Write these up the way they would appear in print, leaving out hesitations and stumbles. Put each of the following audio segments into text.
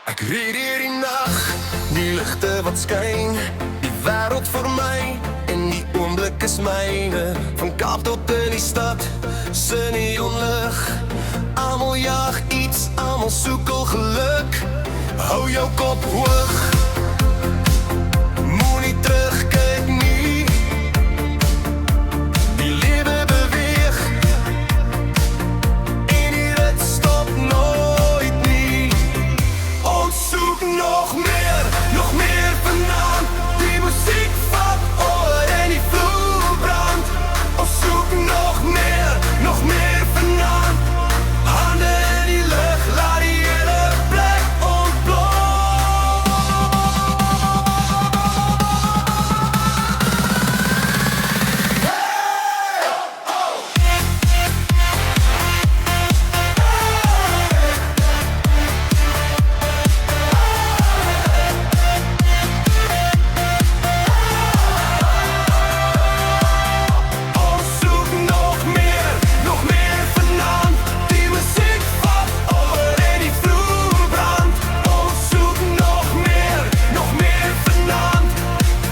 Ek reed hier die nag, die ligte wat skyn, die wêreld vir my en die oomblik is myne. Van Kaap tot in die stad, se neonlig. Almal jag iets, almal soek al geluk. Hou jou kop hoog, moenie terugkyk nie. Die lewe beweeg en die rit stop nooit nie. Ons soek nog meer vanaand. Die musiek vat oor en die vloer brand. Ons soek nog meer vanaand. Hande in die lug, laat die hele plek ontplof. Ons zoekt nog meer vanaand. Die muziek vat over en die vloer brandt. Ons zoekt nog meer vanaand.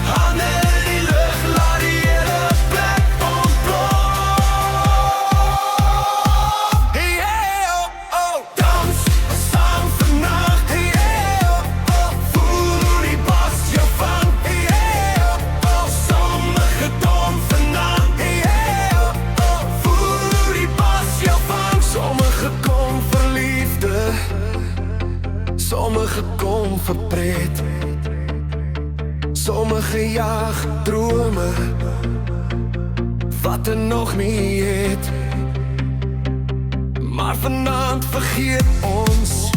Handen in die lucht, laat die hele plek ontplof. Hey, hey, oh, oh, dans saam vannacht. Hey, hey, oh, oh, voel hoe die bas jou vang. Hey, hey, oh, oh, sommige dom vannaand. Hey, hey, oh, oh, voel hoe die bas jou vang. Sommige kom vir liefde, sommige kom vir pret. Sommige jag drome wat er nog nie het. Maar vanaand vergeet ons